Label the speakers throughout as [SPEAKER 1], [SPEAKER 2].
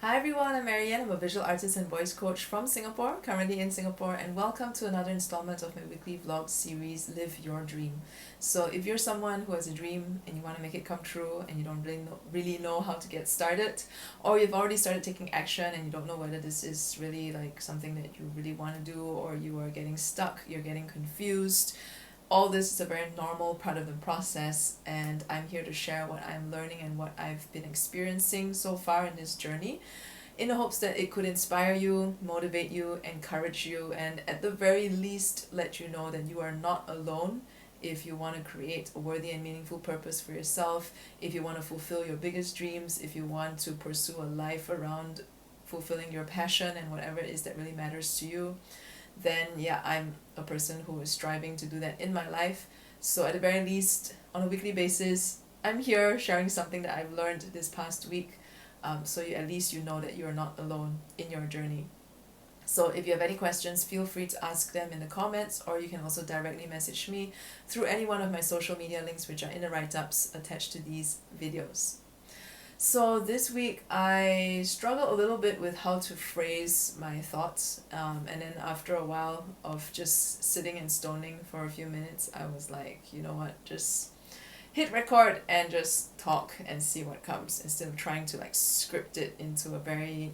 [SPEAKER 1] Hi everyone, I'm MaryAnn. I'm a visual artist and voice coach from Singapore, currently in Singapore, and welcome to another installment of my weekly vlog series, Live Your Dream. So if you're someone who has a dream and you want to make it come true and you don't really know how to get started, or you've already started taking action and you don't know whether this is really like something that you really want to do, or you are getting stuck, you're getting confused, all this is a very normal part of the process, and I'm here to share what I'm learning and what I've been experiencing so far in this journey, in the hopes that it could inspire you, motivate you, encourage you, and at the very least let you know that you are not alone if you want to create a worthy and meaningful purpose for yourself, if you want to fulfill your biggest dreams, if you want to pursue a life around fulfilling your passion and whatever it is that really matters to you. Then yeah, I'm a person who is striving to do that in my life. So at the very least, on a weekly basis, I'm here sharing something that I've learned this past week, so at least you know that you're not alone in your journey. So if you have any questions, feel free to ask them in the comments, or you can also directly message me through any one of my social media links, which are in the write-ups attached to these videos. So this week I struggled a little bit with how to phrase my thoughts, and then after a while of just sitting and stoning for a few minutes, I was like, you know what, just hit record and just talk and see what comes, instead of trying to like script it into a very,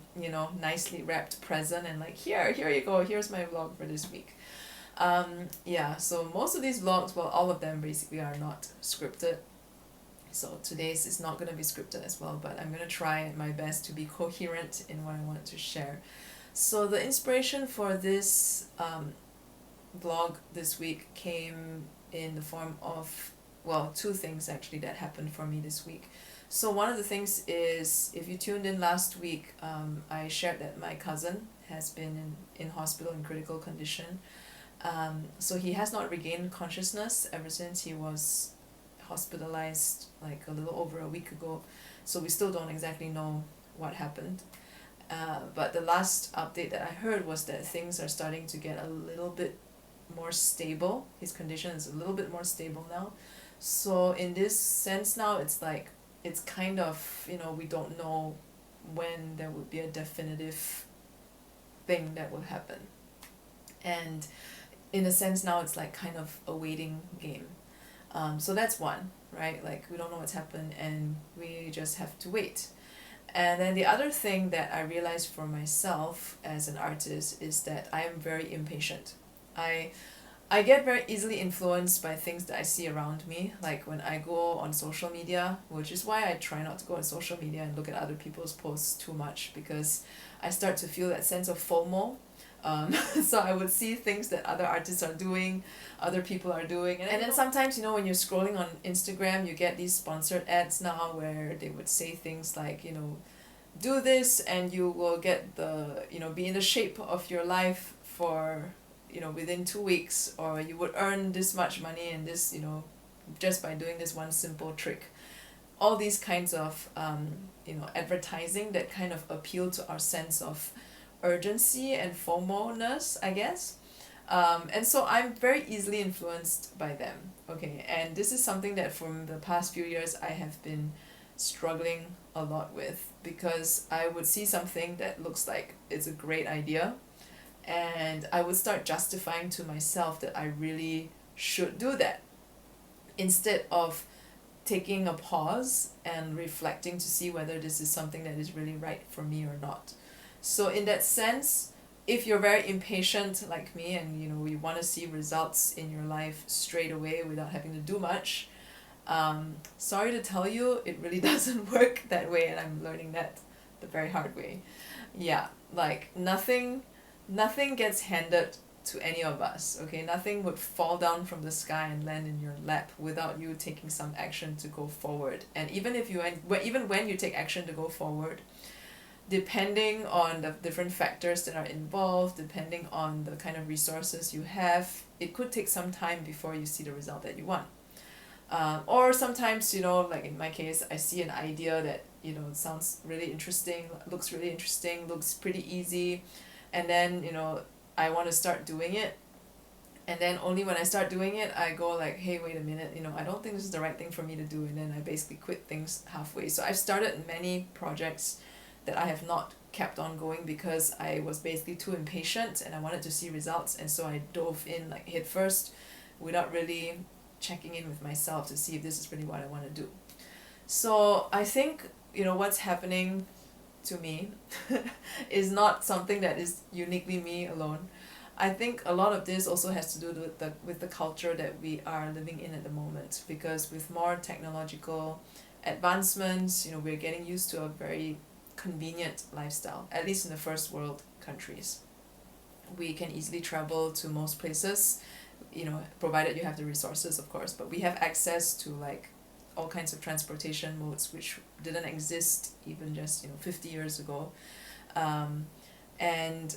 [SPEAKER 1] nicely wrapped present and like, here you go, here's my vlog for this week. Yeah, so most of these vlogs, well, all of them basically are not scripted. So today's is not going to be scripted as well, but I'm going to try my best to be coherent in what I want to share. So the inspiration for this vlog this week came in the form of, well, two things actually that happened for me this week. So one of the things is, if you tuned in last week, I shared that my cousin has been in hospital in critical condition. So he has not regained consciousness ever since he was hospitalized like a little over a week ago, so we still don't exactly know what happened, but the last update that I heard was that things are starting to get a little bit more stable. His condition is a little bit more stable now, so in this sense now it's like, it's kind of, we don't know when there would be a definitive thing that will happen, and in a sense now it's like kind of a waiting game. So that's one, right? Like, we don't know what's happened and we just have to wait. And then the other thing that I realized for myself as an artist is that I am very impatient. I get very easily influenced by things that I see around me, like when I go on social media, which is why I try not to go on social media and look at other people's posts too much, because I start to feel that sense of FOMO. So I would see things that other artists are doing, other people are doing, and then sometimes, when you're scrolling on Instagram, you get these sponsored ads now where they would say things like, do this and you will get the, be in the shape of your life for, within 2 weeks, or you would earn this much money and this, just by doing this one simple trick. All these kinds of advertising that kind of appeal to our sense of urgency and FOMO-ness, I guess. And so I'm very easily influenced by them. Okay, and this is something that from the past few years I have been struggling a lot with, because I would see something that looks like it's a great idea, and I would start justifying to myself that I really should do that, instead of taking a pause and reflecting to see whether this is something that is really right for me or not. So in that sense, if you're very impatient like me and you want to see results in your life straight away without having to do much, sorry to tell you, it really doesn't work that way, and I'm learning that the very hard way. Yeah, like nothing gets handed to any of us, okay? Nothing would fall down from the sky and land in your lap without you taking some action to go forward. And even when you take action to go forward, depending on the different factors that are involved, depending on the kind of resources you have, it could take some time before you see the result that you want. Or sometimes, like in my case, I see an idea that, sounds really interesting, looks really interesting, looks pretty easy, and then, I want to start doing it. And then only when I start doing it, I go like, hey, wait a minute, I don't think this is the right thing for me to do, and then I basically quit things halfway. So I've started many projects that I have not kept on going because I was basically too impatient and I wanted to see results, and so I dove in like head first without really checking in with myself to see if this is really what I want to do. So I think, what's happening to me is not something that is uniquely me alone. I think a lot of this also has to do with the culture that we are living in at the moment, because with more technological advancements, we're getting used to a very convenient lifestyle, at least in the first world countries. We can easily travel to most places, provided you have the resources, of course, but we have access to like all kinds of transportation modes which didn't exist even just 50 years ago. And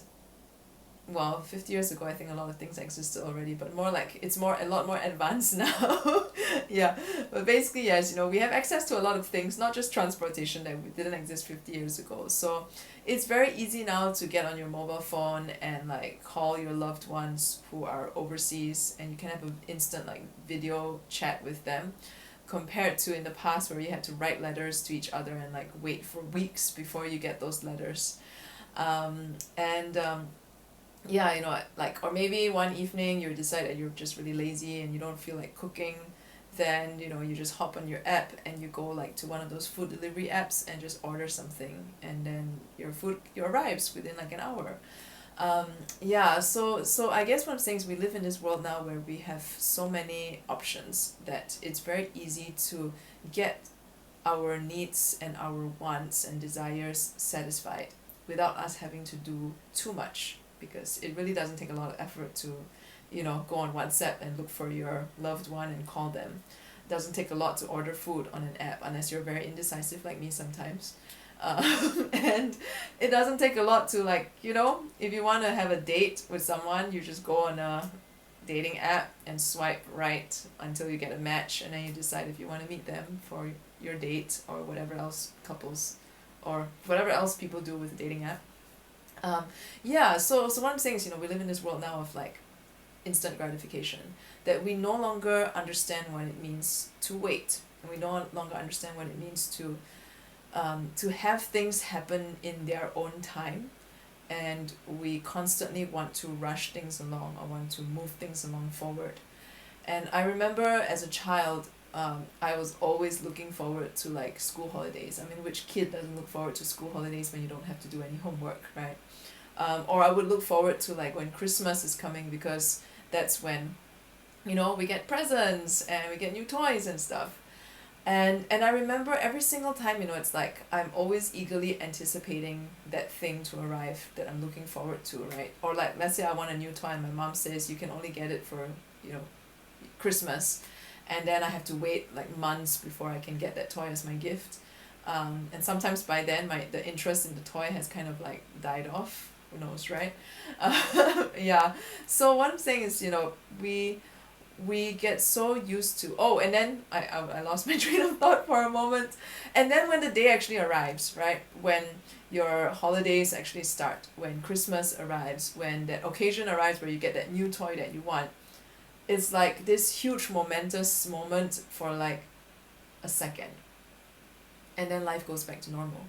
[SPEAKER 1] well, 50 years ago I think a lot of things existed already, but more like it's a lot more advanced now. Yeah, but basically yes, we have access to a lot of things, not just transportation that didn't exist 50 years ago. So it's very easy now to get on your mobile phone and like call your loved ones who are overseas, and you can have an instant like video chat with them, compared to in the past where you had to write letters to each other and like wait for weeks before you get those letters. Yeah, like, or maybe one evening you decide that you're just really lazy and you don't feel like cooking, then you just hop on your app and you go like to one of those food delivery apps and just order something, and then your food arrives within like an hour. Yeah, so I guess what I'm saying is we live in this world now where we have so many options that it's very easy to get our needs and our wants and desires satisfied without us having to do too much, because it really doesn't take a lot of effort to go on WhatsApp and look for your loved one and call them. It doesn't take a lot to order food on an app unless you're very indecisive like me sometimes. And it doesn't take a lot to like, if you want to have a date with someone, you just go on a dating app and swipe right until you get a match, and then you decide if you want to meet them for your date or whatever else couples or whatever else people do with a dating app. Yeah, so what I'm saying is, we live in this world now of like instant gratification, that we no longer understand what it means to wait, and we no longer understand what it means to have things happen in their own time, and we constantly want to rush things along or want to move things along forward. And I remember as a child, I was always looking forward to like school holidays. I mean, which kid doesn't look forward to school holidays when you don't have to do any homework, right? Or I would look forward to like when Christmas is coming, because that's when, we get presents and we get new toys and stuff. And I remember every single time, it's like I'm always eagerly anticipating that thing to arrive that I'm looking forward to, right? Or like, let's say I want a new toy and my mom says you can only get it for, Christmas. And then I have to wait like months before I can get that toy as my gift. And sometimes by then the interest in the toy has kind of like died off. Who knows, right? Yeah. So what I'm saying is, we get so used to, and then I lost my train of thought for a moment. And then when the day actually arrives, right, when your holidays actually start, when Christmas arrives, when that occasion arrives where you get that new toy that you want, it's like this huge momentous moment for like a second, and then life goes back to normal.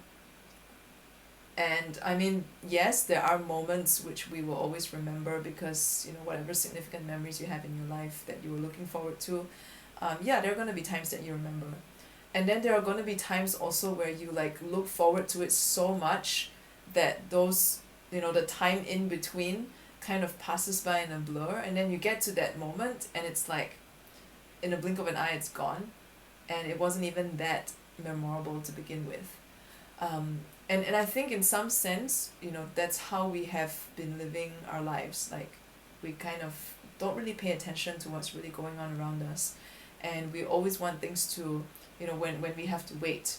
[SPEAKER 1] And I mean, yes, there are moments which we will always remember because, whatever significant memories you have in your life that you were looking forward to, yeah, there are going to be times that you remember. And then there are going to be times also where you like look forward to it so much that those, the time in between kind of passes by in a blur, and then you get to that moment and it's like in a blink of an eye it's gone, and it wasn't even that memorable to begin with. And I think in some sense, that's how we have been living our lives. Like, we kind of don't really pay attention to what's really going on around us. And we always want things to, when we have to wait,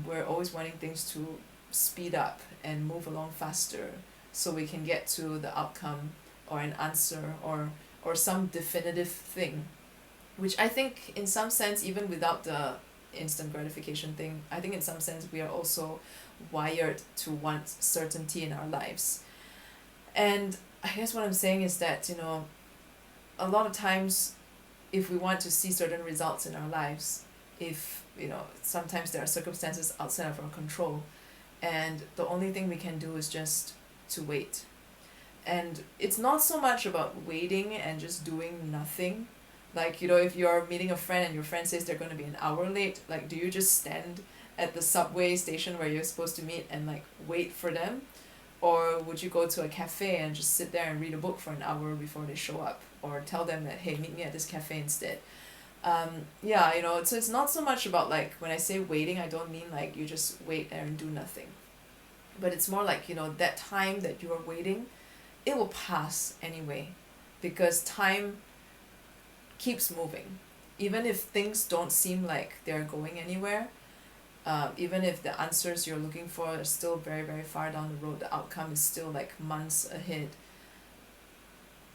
[SPEAKER 1] we're always wanting things to speed up and move along faster so we can get to the outcome or an answer or some definitive thing. Which I think in some sense, even without the instant gratification thing, I think in some sense we are also wired to want certainty in our lives. And I guess what I'm saying is that, a lot of times if we want to see certain results in our lives, if, sometimes there are circumstances outside of our control, and the only thing we can do is just to wait. And it's not so much about waiting and just doing nothing. Like, if you're meeting a friend and your friend says they're going to be an hour late, like, do you just stand at the subway station where you're supposed to meet and like wait for them? Or would you go to a cafe and just sit there and read a book for an hour before they show up? Or tell them that, hey, meet me at this cafe instead. So it's not so much about, like, when I say waiting, I don't mean like you just wait there and do nothing. But it's more like, that time that you are waiting, it will pass anyway. Because time keeps moving. Even if things don't seem like they're going anywhere, even if the answers you're looking for are still very, very far down the road, the outcome is still like months ahead,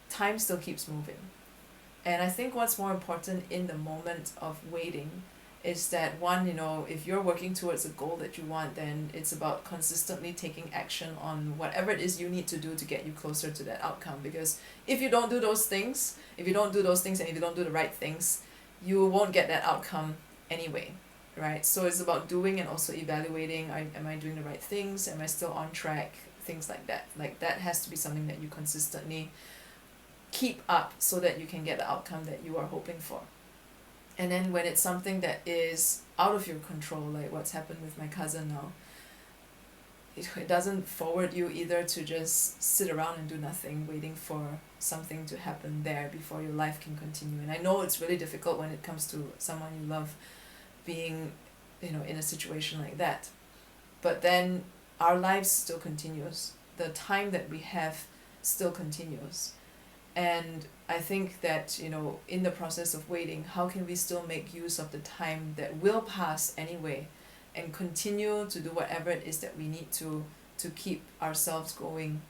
[SPEAKER 1] time still keeps moving. And I think what's more important in the moment of waiting is that, one, if you're working towards a goal that you want, then it's about consistently taking action on whatever it is you need to do to get you closer to that outcome. Because if you don't do those things, and if you don't do the right things, you won't get that outcome anyway, right? So it's about doing and also evaluating, am I doing the right things? Am I still on track? Things like that. Like, that has to be something that you consistently keep up so that you can get the outcome that you are hoping for. And then when it's something that is out of your control, like what's happened with my cousin now, it doesn't forward you either to just sit around and do nothing, waiting for something to happen there before your life can continue. And I know it's really difficult when it comes to someone you love being, in a situation like that. But then our lives still continues. The time that we have still continues. And I think that, in the process of waiting, how can we still make use of the time that will pass anyway and continue to do whatever it is that we need to keep ourselves going,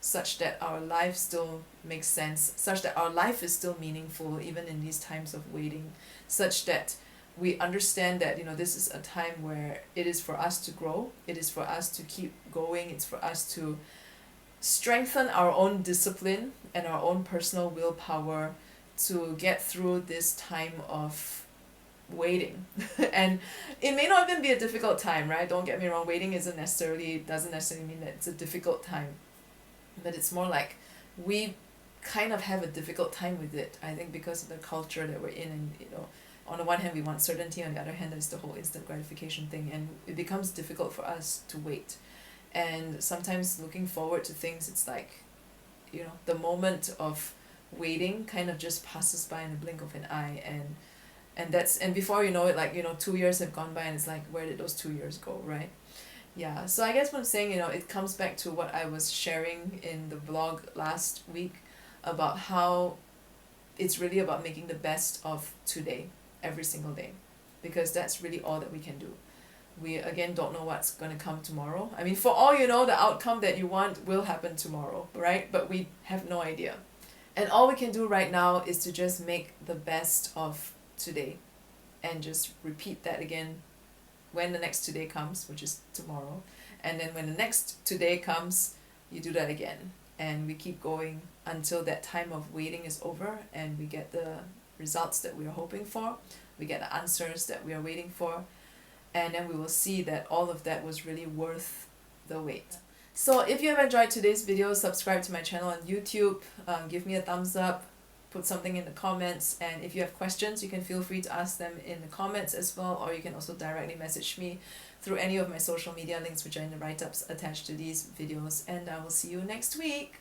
[SPEAKER 1] such that our life still makes sense, such that our life is still meaningful even in these times of waiting, such that we understand that, this is a time where it is for us to grow, it is for us to keep going, it's for us to strengthen our own discipline and our own personal willpower to get through this time of waiting. And it may not even be a difficult time, right? Don't get me wrong, waiting doesn't necessarily mean that it's a difficult time, but it's more like we kind of have a difficult time with it, I think, because of the culture that we're in. And on the one hand we want certainty, on the other hand there's the whole instant gratification thing, and it becomes difficult for us to wait. And sometimes looking forward to things, it's like, the moment of waiting kind of just passes by in a blink of an eye, and before you know it, like, 2 years have gone by, and it's like, where did those 2 years go, right? Yeah, so I guess what I'm saying, it comes back to what I was sharing in the vlog last week about how it's really about making the best of today, every single day, because that's really all that we can do. We, again, don't know what's going to come tomorrow. I mean, for all you know, the outcome that you want will happen tomorrow, right? But we have no idea. And all we can do right now is to just make the best of today and just repeat that again when the next today comes, which is tomorrow. And then when the next today comes, you do that again. And we keep going until that time of waiting is over and we get the results that we are hoping for. We get the answers that we are waiting for. And then we will see that all of that was really worth the wait. So if you have enjoyed today's video, subscribe to my channel on YouTube, give me a thumbs up, put something in the comments, and if you have questions, you can feel free to ask them in the comments as well, or you can also directly message me through any of my social media links which are in the write-ups attached to these videos, and I will see you next week.